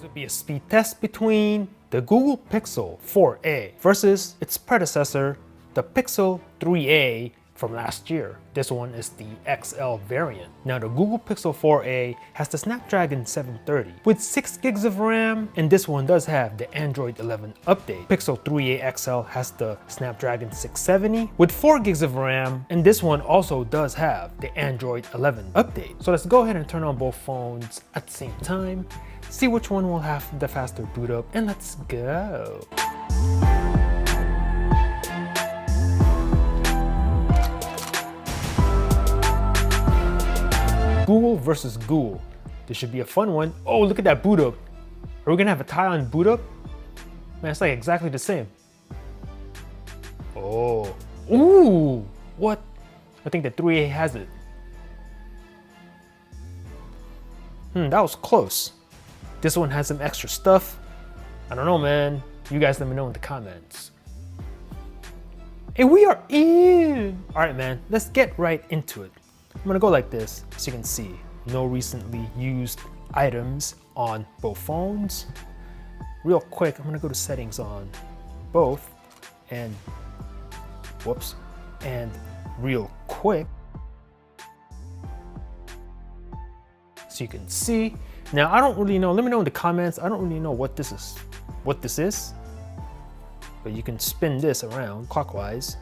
will be a speed test between the Google Pixel 4a versus its predecessor, the Pixel 3a from last year. This one is the XL variant. Now the Google Pixel 4a has the Snapdragon 730 with 6 gigs of RAM, and this one does have the Android 11 update. Pixel 3a XL has the Snapdragon 670 with 4 gigs of RAM, and this one also does have the Android 11 update. So let's go ahead and turn on both phones at the same time, see which one will have the faster boot up, and let's go. Google versus Google. This should be a fun one. Oh, look at that boot up. Are we gonna have a tie on boot up? Man, it's like exactly the same. Oh, ooh, what? I think the 3A has it. That was close. This one has some extra stuff. I don't know, man. You guys let me know in the comments. And we are in. All right, man, let's get right into it. I'm gonna go like this, so you can see no recently used items on both phones. Real quick, I'm gonna go to settings on both, and whoops, and real quick, so you can see. Now I don't really know, let me know in the comments, I don't really know what this is, but you can spin this around clockwise,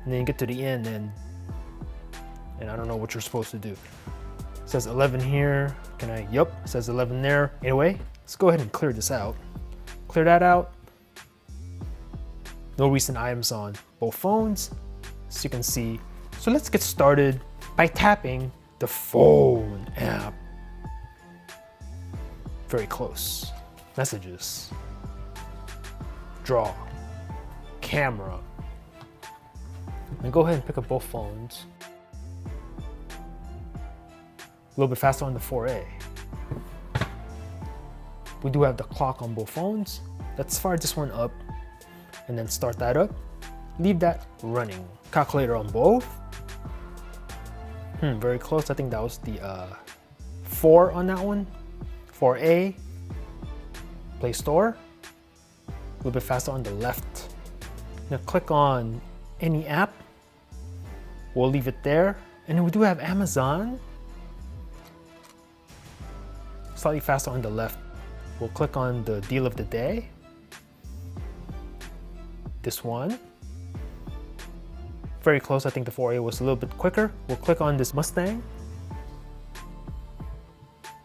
and then you get to the end, and I don't know what you're supposed to do. It says 11 here. Can I? Yup, it says 11 there. Anyway, let's go ahead and clear this out. Clear that out. No recent items on both phones, so you can see. So let's get started by tapping the phone app. Very close. Messages. Draw. Camera. And go ahead and pick up both phones. A little bit faster on the 4A. We do have the clock on both phones. Let's fire this one up and then start that up. Leave that running. Calculator on both. Very close. I think that was the 4 on that one. 4A. Play Store. A little bit faster on the left. Now click on any app. We'll leave it there. And then we do have Amazon. Slightly faster on the left. We'll click on the deal of the day. This one. Very close. I think the 4A was a little bit quicker. We'll click on this Mustang.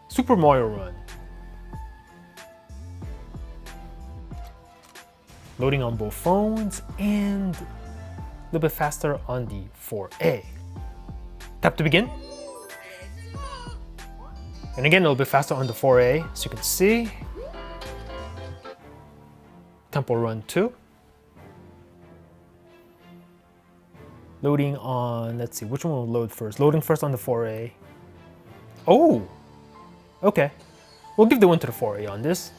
Super Mario Run. Loading on both phones and a little bit faster on the 4A. Tap to begin. And again, a little bit faster on the 4A, so you can see. Temple Run 2. Loading on, let's see, which one will load first? Loading first on the 4A. Oh, okay. We'll give the win to the 4A on this.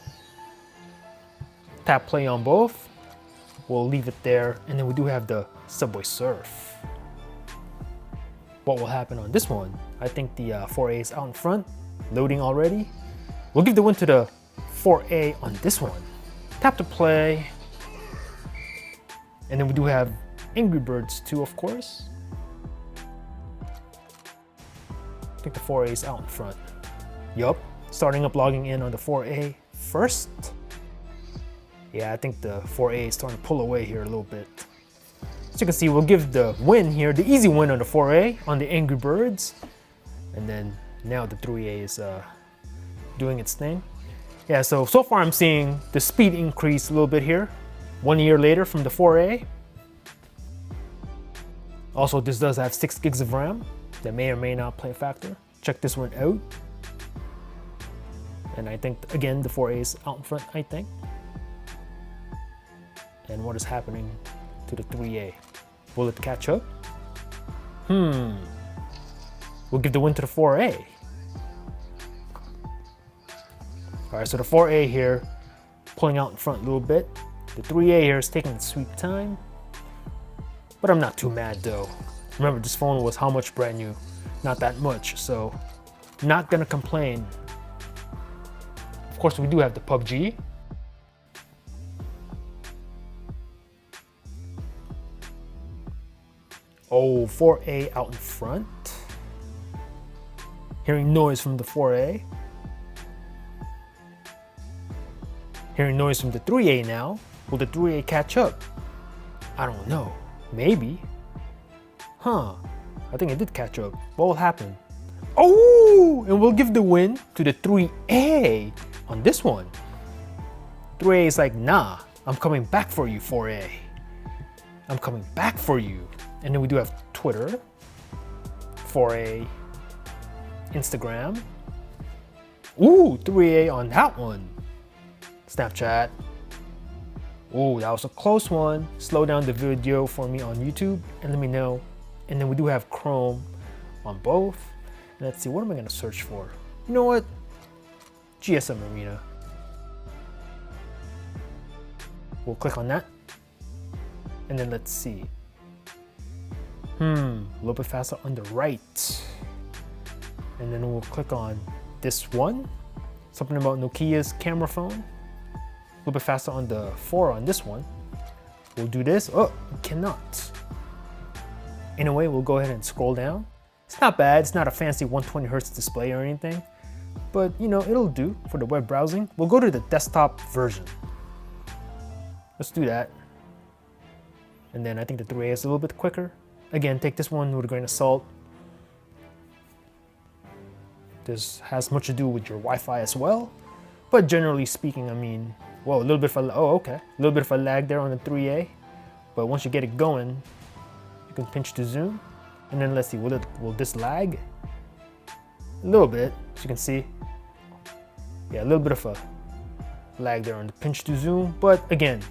Tap play on both. We'll leave it there, and then we do have the Subway Surf. What will happen on this one? I think the 4A is out in front. Loading already. We'll give the win to the 4A on this one. Tap to play. And then we do have Angry Birds 2, of course. I think the 4A is out in front. Yup. Starting up logging in on the 4A first. Yeah, I think the 4A is starting to pull away here a little bit. As you can see, we'll give the win here, the easy win on the 4A on the Angry Birds. And then now the 3A is doing its thing. Yeah, so far I'm seeing the speed increase a little bit here. 1 year later from the 4A. Also, this does have 6 gigs of RAM. That may or may not play a factor. Check this one out. And I think, again, the 4A is out in front, I think. And what is happening to the 3A? Will it catch up? We'll give the win to the 4A. All right, so the 4A here, pulling out in front a little bit. The 3A here is taking its sweet time. But I'm not too mad though. Remember, this phone was how much brand new? Not that much, so not gonna complain. Of course, we do have the PUBG. Oh, 4A out in front. Hearing noise from the 4A. Hearing noise from the 3A now. Will the 3A catch up? I don't know. Maybe. Huh. I think it did catch up. What will happen? Oh! And we'll give the win to the 3A on this one. 3A is like, nah, I'm coming back for you, 4A. I'm coming back for you. And then we do have Twitter, 4A, Instagram. Ooh, 3A on that one. Snapchat. Ooh, that was a close one. Slow down the video for me on YouTube and let me know. And then we do have Chrome on both. Let's see, what am I gonna search for? You know what? GSM Arena. We'll click on that. And then let's see. A little bit faster on the right. And then we'll click on this one. Something about Nokia's camera phone. A little bit faster on the 4 on this one. We'll do this. Oh, we cannot. Anyway, we'll go ahead and scroll down. It's not bad. It's not a fancy 120 Hertz display or anything. But, you know, it'll do for the web browsing. We'll go to the desktop version. Let's do that. And then I think the 3A is a little bit quicker. Again, take this one with a grain of salt. This has much to do with your Wi-Fi as well. But generally speaking, I mean, whoa, a little bit of a, oh, okay. A little bit of a lag there on the 3A. But once you get it going, you can pinch to zoom. And then let's see, will this lag? A little bit, as you can see. Yeah, a little bit of a lag there on the pinch to zoom. But again,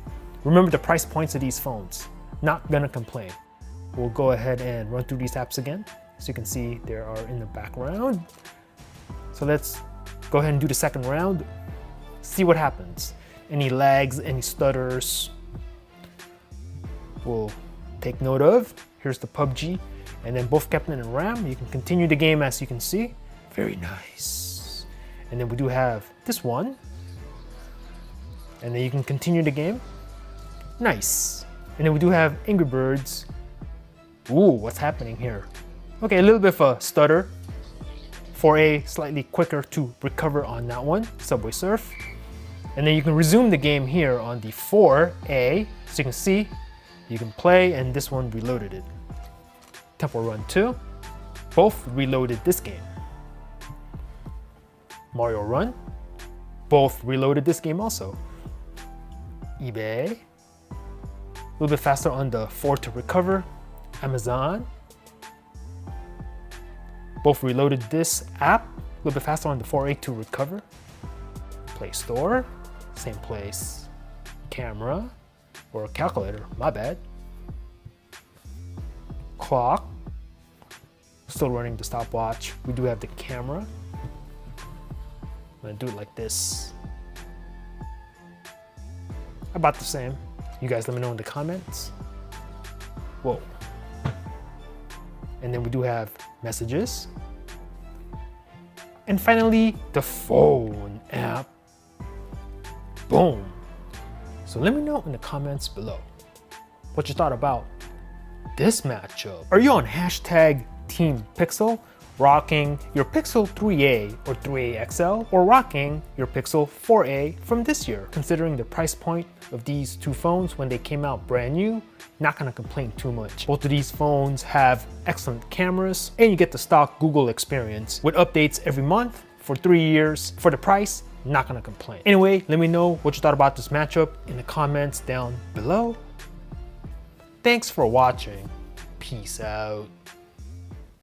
remember the price points of these phones. Not gonna complain. We'll go ahead and run through these apps again. So you can see they are in the background. So let's go ahead and do the second round. See what happens. Any lags, any stutters, we'll take note of. Here's the PUBG. And then both Captain and RAM. You can continue the game as you can see. Very nice. And then we do have this one. And then you can continue the game. Nice. And then we do have Angry Birds. Ooh, what's happening here? Okay, a little bit of a stutter. 4A slightly quicker to recover on that one. Subway Surf. And then you can resume the game here on the 4A. So you can see, you can play, and this one reloaded it. Temple Run 2. Both reloaded this game. Mario Run. Both reloaded this game also. eBay. A little bit faster on the 4 to recover. Amazon. Both reloaded this app. A little bit faster on the 4A to recover. Play Store. Same place. Camera. Or calculator, my bad. Clock. Still running the stopwatch. We do have the camera. I'm gonna do it like this. About the same. You guys let me know in the comments. Whoa. And then we do have messages. And finally, the phone app. Boom. So let me know in the comments below what you thought about this matchup. Are you on hashtag teampixel, rocking your Pixel 3A or 3A XL, or rocking your Pixel 4A from this year? Considering the price point of these two phones when they came out brand new, not gonna complain too much. Both of these phones have excellent cameras, and you get the stock Google experience with updates every month for 3 years. For the price, not gonna complain. Anyway, let me know what you thought about this matchup in the comments down below. Thanks for watching. Peace out.